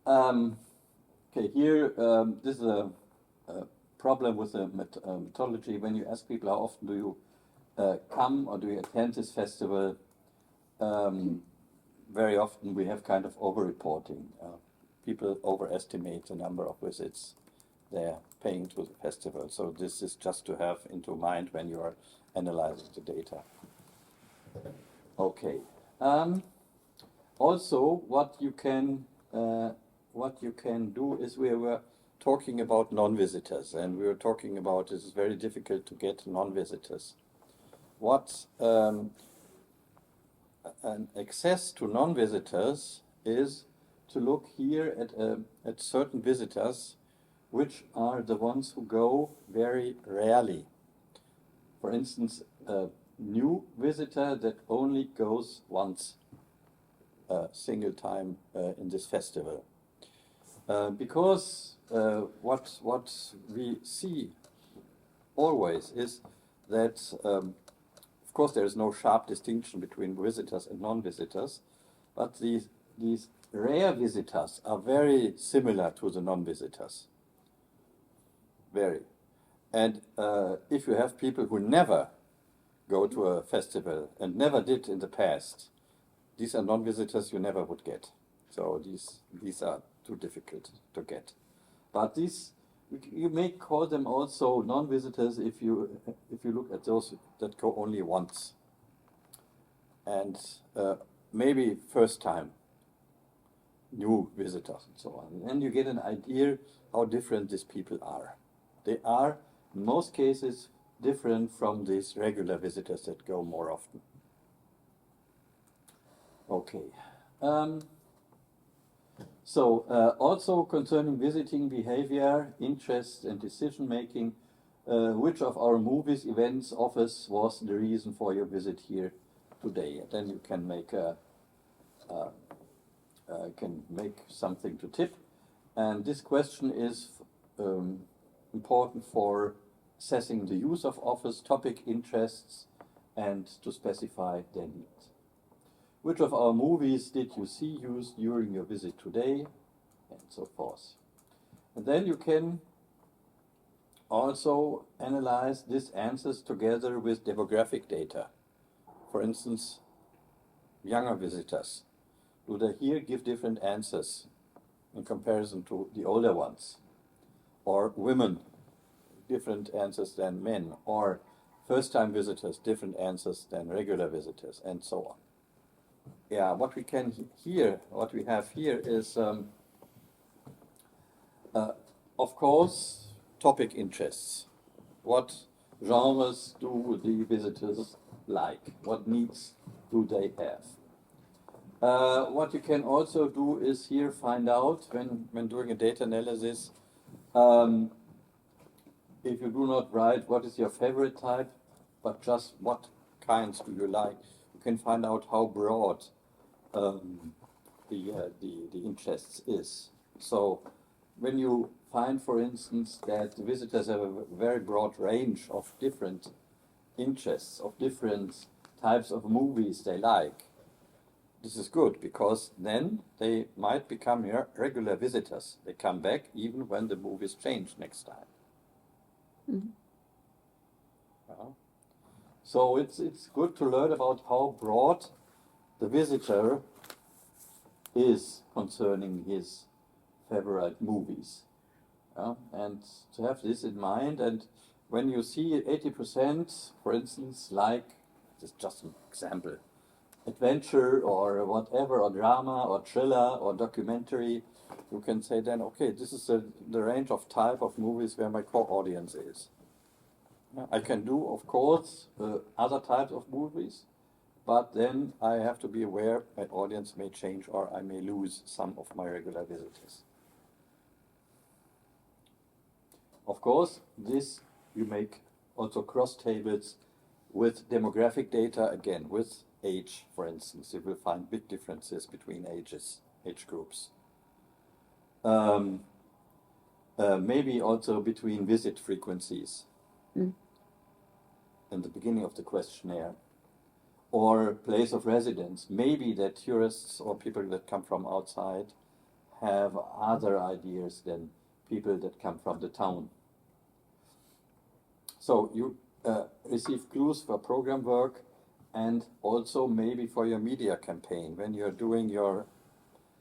Okay, here, this is a problem with the methodology. When you ask people how often do you come or do you attend this festival, very often we have kind of over-reporting. People overestimate the number of visits they're paying to the festival. So this is just to have into mind when you are analyzing the data. Okay. Also, what you can do is we were talking about non-visitors, and we were talking about this is very difficult to get non-visitors. What an access to non-visitors is to look here at certain visitors, which are the ones who go very rarely. For instance, a new visitor that only goes once a single time in this festival. Because what we see always is that, of course, there is no sharp distinction between visitors and non-visitors, but these rare visitors are very similar to the non-visitors. Very. And if you have people who never go to a festival and never did in the past, these are non-visitors you never would get. So these are too difficult to get. But these, you may call them also non-visitors if you look at those that go only once. And maybe first time new visitors and so on. And you get an idea how different these people are. They are, in most cases, different from these regular visitors that go more often. Okay. Also concerning visiting behavior, interests, and decision making, which of our movies, events, offers was the reason for your visit here today? And then you can make something to tip. And this question is important for assessing the use of offers, topic, interests, and to specify their needs. Which of our movies did you see used during your visit today? And so forth. And then you can also analyze these answers together with demographic data. For instance, younger visitors. Do they here give different answers in comparison to the older ones? Or women, different answers than men? Or first-time visitors, different answers than regular visitors, and so on. Yeah, what we have here is, of course, topic interests. What genres do the visitors like? What needs do they have? What you can also do is here find out, when doing a data analysis, if you do not write what is your favorite type, but just what kinds do you like, you can find out how broad the interests is. So when you find, for instance, that the visitors have a very broad range of different interests, of different types of movies they like, this is good, because then they might become regular visitors. They come back even when the movies change next time. Mm-hmm. So it's good to learn about how broad the visitor is concerning his favorite movies. And to have this in mind, and when you see 80%, for instance, like, this is just an example, adventure or whatever, or drama or thriller or documentary, you can say then, okay, this is the range of type of movies where my core audience is. I can do, of course, other types of movies, but then I have to be aware my audience may change or I may lose some of my regular visitors. Of course, this you make also cross tables with demographic data, again, with age, for instance. You will find big differences between age groups. Maybe also between visit frequencies in the beginning of the questionnaire, or place of residence. Maybe that tourists or people that come from outside have other ideas than people that come from the town. So you receive clues for program work and also maybe for your media campaign. When you're doing your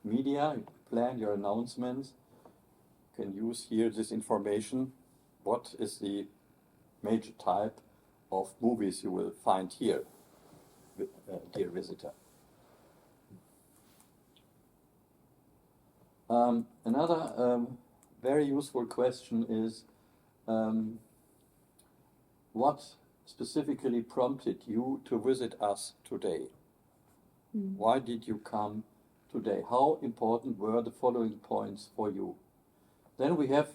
media, you plan your announcements, you can use here this information. What is the major type of movies you will find here, dear visitor? Another very useful question is what specifically prompted you to visit us today? Why did you come today? How important were the following points for you? Then we have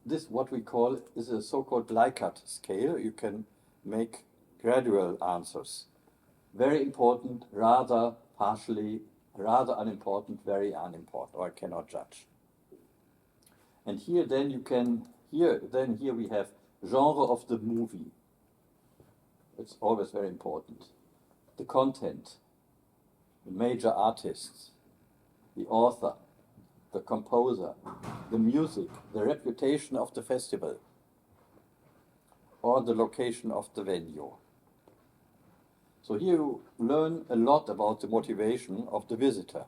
this, what we call, is a so-called Likert scale. You can make gradual answers. Very important, rather partially, rather unimportant, very unimportant, or I cannot judge. And here then you can, here we have genre of the movie. It's always very important. The content, the major artists, the author, the composer, the music, the reputation of the festival, or the location of the venue. So here you learn a lot about the motivation of the visitor.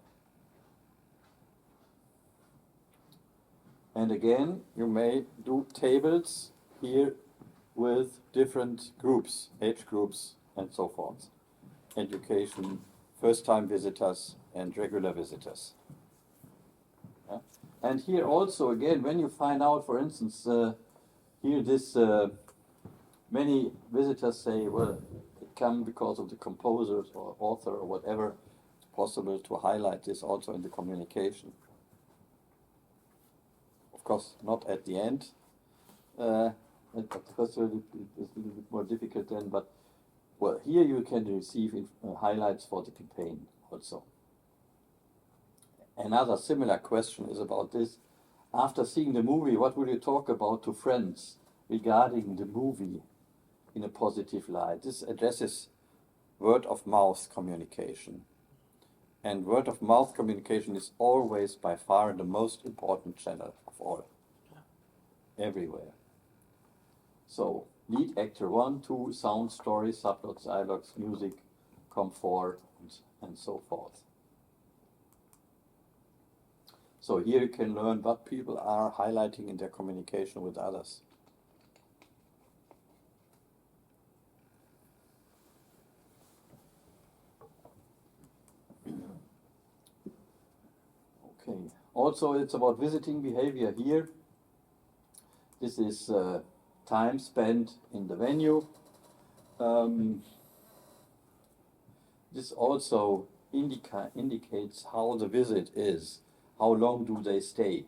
And again, you may do tables here with different groups, age groups, and so forth. Education, first-time visitors, and regular visitors. Yeah? And here also, again, when you find out, for instance, here this, many visitors say, well, it come because of the composers or author or whatever. It's possible to highlight this also in the communication. Of course, not at the end. Of course, it's a little bit more difficult then, but well, here you can receive highlights for the campaign also. Another similar question is about this. After seeing the movie, what will you talk about to friends regarding the movie in a positive light? This addresses word-of-mouth communication. And word-of-mouth communication is always by far the most important channel of all, everywhere. So, lead actor 1, 2, sound, story, subplots, dialogues, music, comfort, and so forth. So here you can learn what people are highlighting in their communication with others. Okay. Also, it's about visiting behavior here. This is time spent in the venue. This also indicates how the visit is. How long do they stay?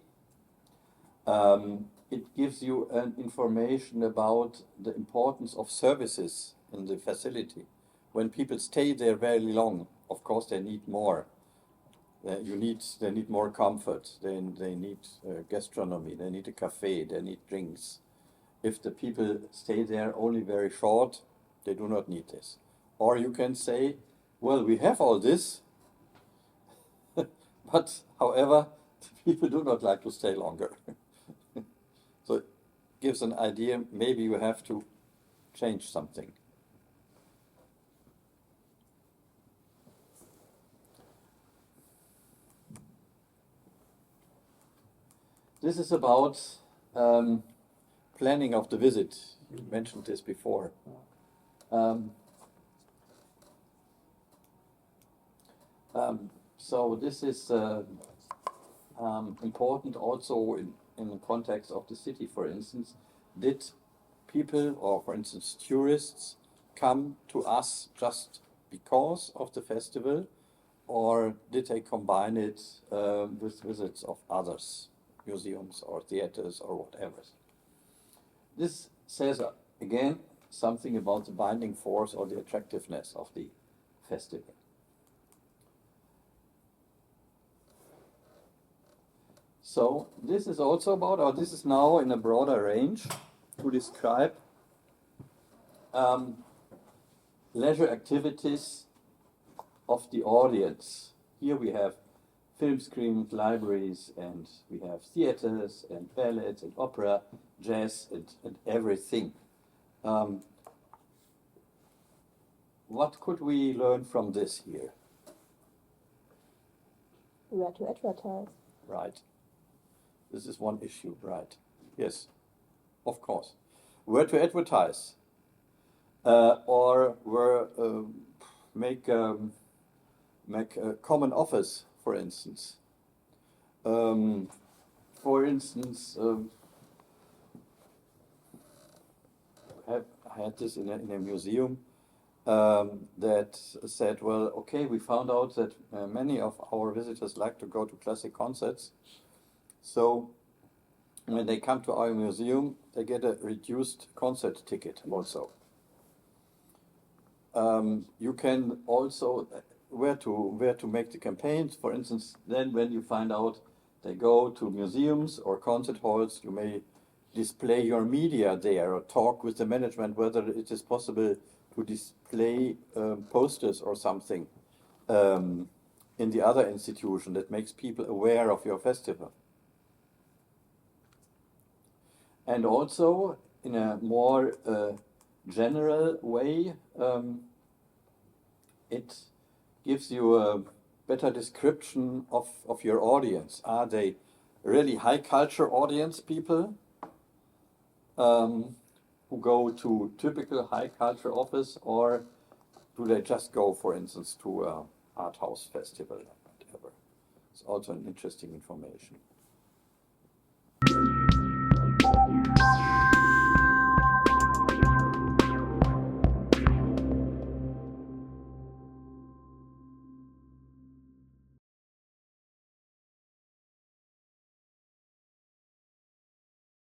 It gives you an information about the importance of services in the facility. When people stay there very long, of course they need more. They need more comfort. They need gastronomy. They need a cafe. They need drinks. If the people stay there only very short, they do not need this. Or you can say, well, we have all this, but however, people do not like to stay longer. So it gives an idea, maybe you have to change something. This is about planning of the visit. You mentioned this before. So this is important also in the context of the city, for instance. Did people, or for instance tourists, come to us just because of the festival, or did they combine it with visits of others, museums or theaters or whatever? This says, again, something about the binding force or the attractiveness of the festival. So this is also about, or this is now in a broader range to describe leisure activities of the audience. Here we have film screenings, libraries, and we have theaters and ballets and opera, jazz and everything. What could we learn from this here? Where to advertise. Right. This is one issue, right? Yes, of course. Where to advertise, or where make a common office, for instance. For instance, I had this in a museum that said, well, okay, we found out that many of our visitors like to go to classic concerts. So when they come to our museum, they get a reduced concert ticket also. You can also, where to make the campaigns, for instance, then when you find out they go to museums or concert halls, you may display your media there or talk with the management whether it is possible to display posters or something in the other institution that makes people aware of your festival. And also, in a more general way, it gives you a better description of your audience. Are they really high culture audience people who go to typical high culture office, or do they just go, for instance, to a art house festival or whatever? It's also an interesting information.